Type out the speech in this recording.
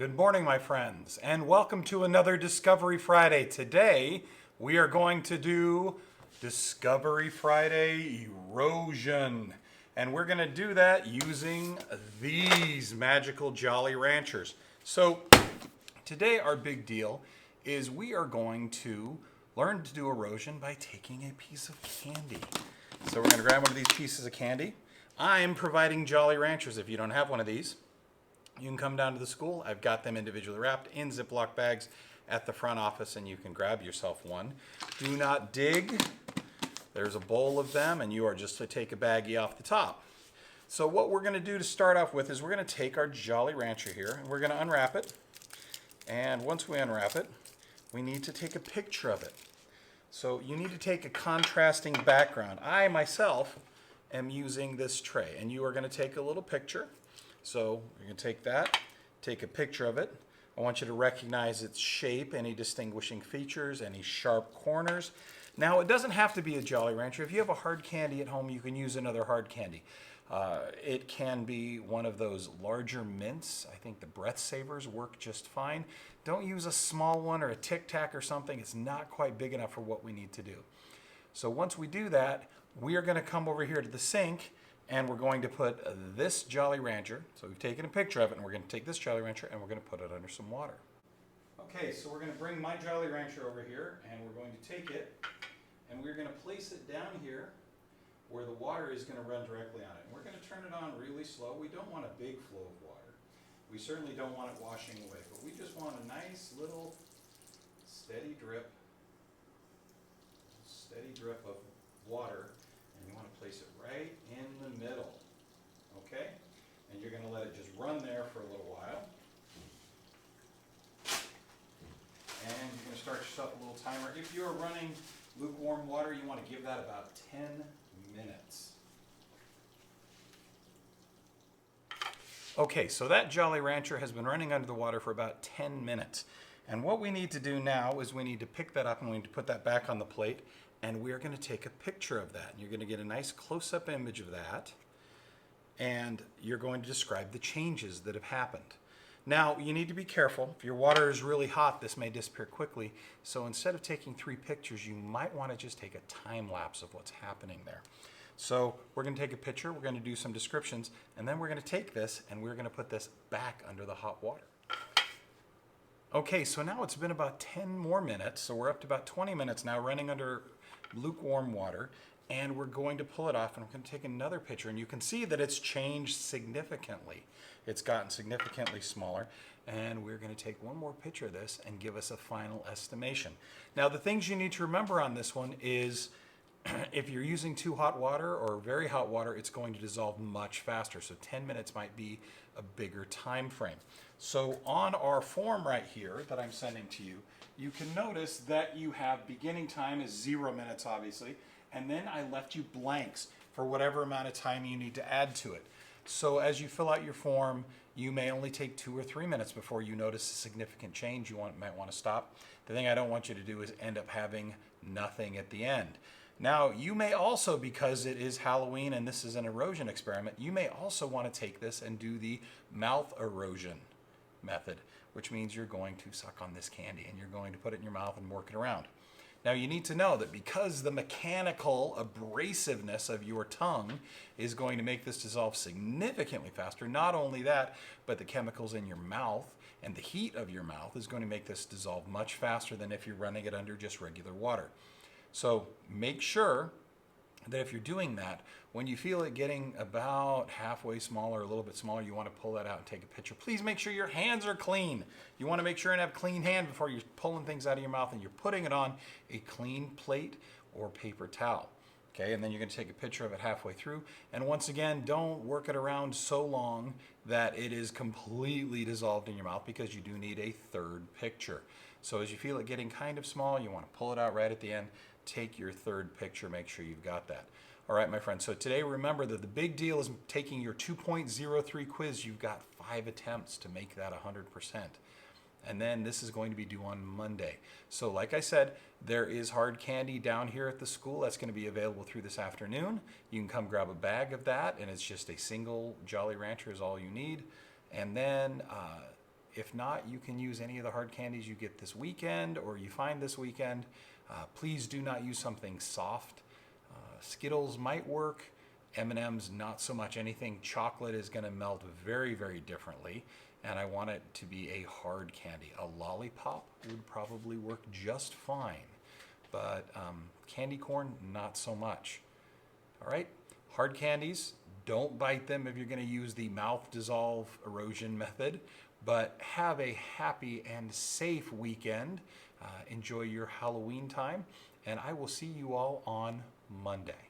Good morning, my friends, and welcome to another Discovery Friday. Today, we are going to do Discovery Friday Erosion. And we're going to do that using these magical Jolly Ranchers. So, today our big deal is we are going to learn to do erosion by taking a piece of candy. So we're going to grab one of these pieces of candy. I'm providing Jolly Ranchers. If you don't have one of these, you can come down to the school. I've got them individually wrapped in Ziploc bags at the front office, and you can grab yourself one. Do not dig. There's a bowl of them, and you are just to take a baggie off the top. So what we're going to do to start off with is we're going to take our Jolly Rancher here, and we're going to unwrap it. And once we unwrap it, we need to take a picture of it. So you need to take a contrasting background. I, myself, am using this tray, and you are going to take a little picture. So you're going to take that, take a picture of it. I want you to recognize its shape, any distinguishing features, any sharp corners. Now, it doesn't have to be a Jolly Rancher. If you have a hard candy at home, you can use another hard candy. It can be one of those larger mints. I think the Breath Savers work just fine. Don't use a small one or a Tic Tac or something. It's not quite big enough for what we need to do. So once we do that, we are going to come over here to the sink, and we're going to put this Jolly Rancher. So we've taken a picture of it, and we're going to take this Jolly Rancher and we're going to put it under some water. Okay, so we're going to bring my Jolly Rancher over here, and we're going to take it, and we're going to place it down here where the water is going to run directly on it. And we're going to turn it on really slow. We don't want a big flow of water. We certainly don't want it washing away, but we just want a nice little steady drip of water. And you want to place it right in the middle, okay? And you're going to let it just run there for a little while. And you're going to start yourself a little timer. If you're running lukewarm water, you want to give that about 10 minutes. Okay, so that Jolly Rancher has been running under the water for about 10 minutes. And what we need to do now is we need to pick that up and we need to put that back on the plate. And we're going to take a picture of that. You're going to get a nice close-up image of that. And you're going to describe the changes that have happened. Now, you need to be careful. If your water is really hot, this may disappear quickly. So instead of taking 3 pictures, you might want to just take a time lapse of what's happening there. So we're going to take a picture. We're going to do some descriptions. And then we're going to take this and we're going to put this back under the hot water. Okay, so now it's been about 10 more minutes. So we're up to about 20 minutes now running under lukewarm water, and we're going to pull it off and we're going to take another picture, and you can see that it's changed significantly. It's gotten significantly smaller, and we're going to take one more picture of this and give us a final estimation. Now, the things you need to remember on this one is if you're using too hot water or very hot water, it's going to dissolve much faster. So 10 minutes might be a bigger time frame. So on our form right here that I'm sending to you, you can notice that you have beginning time is 0 minutes, obviously, and then I left you blanks for whatever amount of time you need to add to it. So as you fill out your form, you may only take 2 or 3 minutes before you notice a significant change. You might want to stop. The thing I don't want you to do is end up having nothing at the end. Now, you may also, because it is Halloween and this is an erosion experiment, you may also want to take this and do the mouth erosion method, which means you're going to suck on this candy and you're going to put it in your mouth and work it around. Now, you need to know that because the mechanical abrasiveness of your tongue is going to make this dissolve significantly faster, not only that, but the chemicals in your mouth and the heat of your mouth is going to make this dissolve much faster than if you're running it under just regular water. So make sure that if you're doing that, when you feel it getting about halfway smaller, a little bit smaller, you want to pull that out and take a picture. Please make sure your hands are clean. You want to make sure and have clean hands before you're pulling things out of your mouth and you're putting it on a clean plate or paper towel. Okay, and then you're going to take a picture of it halfway through. And once again, don't work it around so long that it is completely dissolved in your mouth, because you do need a third picture. So as you feel it getting kind of small, you want to pull it out right at the end. Take your third picture, make sure you've got that. All right, my friends, so today remember that the big deal is taking your 2.03 quiz. You've got 5 attempts to make that 100%. And then this is going to be due on Monday. So like I said, there is hard candy down here at the school that's going to be available through this afternoon. You can come grab a bag of that, and it's just a single Jolly Rancher is all you need. And then If not, you can use any of the hard candies you get this weekend or you find this weekend. Please do not use something soft. Skittles might work. M&M's not so much. Anything chocolate is going to melt very, very differently, and I want it to be a hard candy. A lollipop would probably work just fine, but candy corn, not so much. All right, hard candies, don't bite them if you're going to use the mouth dissolve erosion method, but have a happy and safe weekend. Enjoy your Halloween time, and I will see you all on Monday.